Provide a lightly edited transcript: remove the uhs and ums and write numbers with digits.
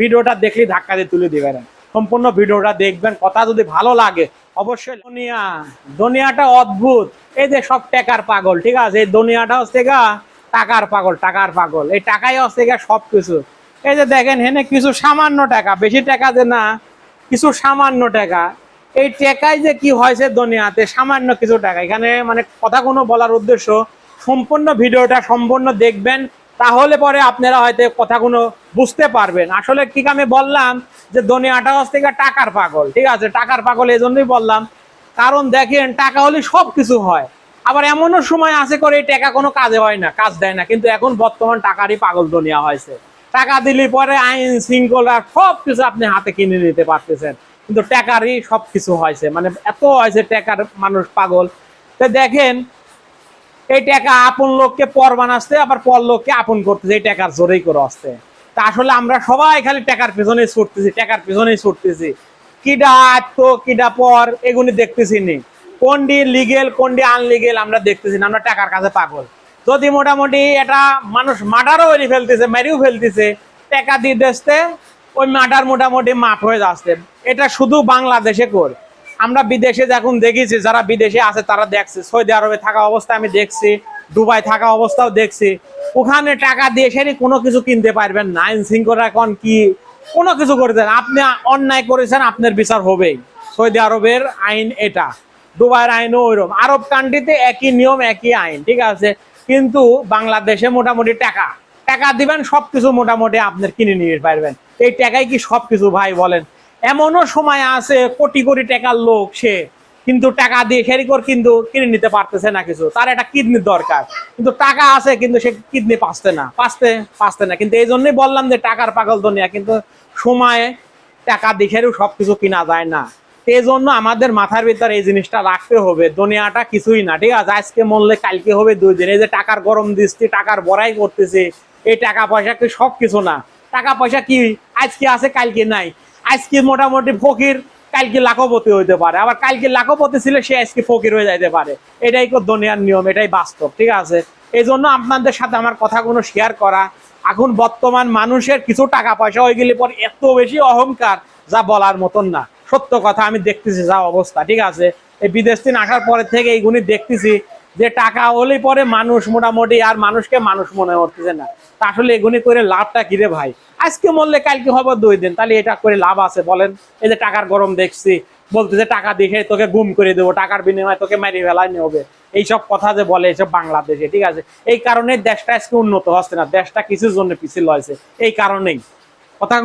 ভিডিওটা দেখলে ধাক্কা দিয়ে তুলে দিবেন, সম্পূর্ণ ভিডিওটা দেখবেন। কথা যদি ভালো লাগে অবশ্যই। দুনিয়াটা অদ্ভুত। এই যে সব টাকার পাগল, ঠিক আছে? এই দুনিয়াটা হচ্ছে গা টাকার পাগল, টাকার পাগল। এই টাকাই হচ্ছে গা সবকিছু। এই যে দেখেন হেনে কিছু সামান্য টাকা, বেশি টাকা যে না, কিছু সামান্য টাকা। এই টাকায় যে কি হয়েছে দুনিয়াতে, সামান্য কিছু টাকা। এখানে মানে কথা কোনো বলার উদ্দেশ্য, সম্পূর্ণ ভিডিওটা সম্পূর্ণ দেখবেন, তাহলে পরে আপনারা হয়তো কথাগুলো বুঝতে পারবেন। আসলে ঠিক আমি বললাম যে দুনিয়াটা হচ্ছে টাকার পাগল, ঠিক আছে? টাকার পাগল এই জন্যই বললাম, কারণ দেখেন টাকা হলে সব কিছু হয়। আবার এমনও সময় আছে করে এই টাকা কোনো কাজে হয় না, কাজ দেয় না। কিন্তু এখন বর্তমান টাকারই পাগল দুনিয়া হয়েছে। টাকা দিলে পরে আইন শৃঙ্খলা সব কিছু আপনি হাতে কিনে নিতে পারতেছেন, কিন্তু টাকারই সব কিছু হয়েছে। মানে এত হয়েছে টাকার মানুষ পাগল। তো দেখেন এই টাকা আপন লোককে পর বানাচ্ছে, আবার পর লোককে আপন করতেছে এই টাকার জোরেই করে আসতে। তা আসলে আমরা সবাই খালি টাকার পেছনেই ছুটতেছি, টাকার পেছনেই ছুটতেছি। কিডা আত্ম কিডা পর এগুলি দেখতেছি নি, কোনটি লিগেল কোনটি আনলিগেল আমরা দেখতেছি না, আমরা টাকার কাছে পাগল। যদি মোটামুটি এটা মানুষ মার্ডারও করে ফেলতেছে, মেরেও ফেলতেছে, টাকা দিয়ে দেখতে ওই মার্ডার মোটামুটি মাফ হয়ে যাচ্ছে। এটা শুধু বাংলাদেশে করে, আমরা বিদেশে যখন দেখেছি, যারা বিদেশে আছে তারা দেখছে। সৌদি আরবে থাকা অবস্থায় আমি দেখছি, দুবাই থাকা অবস্থাও দেখছি। ওখানে টাকা দিয়ে সেরই কোনো কিছু কিনতে পারবেন না। আইন শৃঙ্খলা এখন কি কোনো কিছু করতেন, আপনি অন্যায় করেছেন আপনার বিচার হবেই। সৌদি আরবের আইন এটা, দুবাইয়ের আইনও ওইরকম। আরব কান্ট্রিতে একই নিয়ম একই আইন, ঠিক আছে? কিন্তু বাংলাদেশে মোটামুটি টাকা টাকা দিবেন, সবকিছু মোটামুটি আপনার কিনে নিয়ে পারবেন। এই টাকাই কি সবকিছু ভাই বলেন? এমনও সময় আছে কোটি কোটি টাকার লোক, সে কিন্তু টাকা দিয়ে খেরিকর কিন্তু কিনে নিতে পারতেছে না কিছু। তার একটা কিডনির দরকার, কিন্তু টাকা আছে কিন্তু সে কিডনি পাচ্ছে না। কিন্তু এই জন্যই বললাম যে টাকার পাগল দুনিয়া, কিন্তু সময়ে টাকা দেখেও সবকিছু কিনা যায় না। এই জন্য আমাদের মাথার ভিতরে এই জিনিসটা রাখতে হবে, দুনিয়াটা কিছুই না, ঠিক আছে? আজকে মরলে কালকে হবে 2 দিন। এই যে টাকার গরম দিচ্ছি, টাকার বড়াই করতেছে, এই টাকা পয়সা কি সবকিছু না। টাকা পয়সা কি আজকে আছে কালকে নাই। আজকে মোটামুটি ফকির, কালকে লাখপতি হইতে পারে, আবার কালকে লাখপতি ছিল সে আজকে ফকির হয়ে যাইতে পারে। এটাই দুনিয়ার নিয়ম, এটাই বাস্তব, ঠিক আছে? এই জন্য আপনাদের সাথে আমার কথাগুলো শেয়ার করা। এখন বর্তমান মানুষের কিছু টাকা পয়সা হয়ে গেলে পর এত বেশি অহংকার, যা বলার মতন না। সত্য কথা আমি দেখতেছি যা অবস্থা, ঠিক আছে? এই বিদেশ থেকে আসার পরে থেকে এইগুলি দেখতেছি যে টাকা হলে পরে মানুষ মোটামুটি আর মানুষকে মানুষ মনে করতেছে না। তা আসলে এগুলি করে লাভটা কি রে ভাই? আজকে মরলে কালকে হবে 2 দিন, তাহলে এটা করে লাভ আছে বলেন? এই যে টাকার গরম দেখছি, বলতেছে টাকা দেখে তোকে গুম করে দেবো, টাকার বিনিময়ে তোকে মেরে ফেলাই হবে। এইসব কথা যে বলে এসব বাংলাদেশে, ঠিক আছে? এই কারণে দেশটা আজকে উন্নত হচ্ছে না, দেশটা কিছুর জন্য পিছিয়ে হয়েছে এই কারণেই কথা।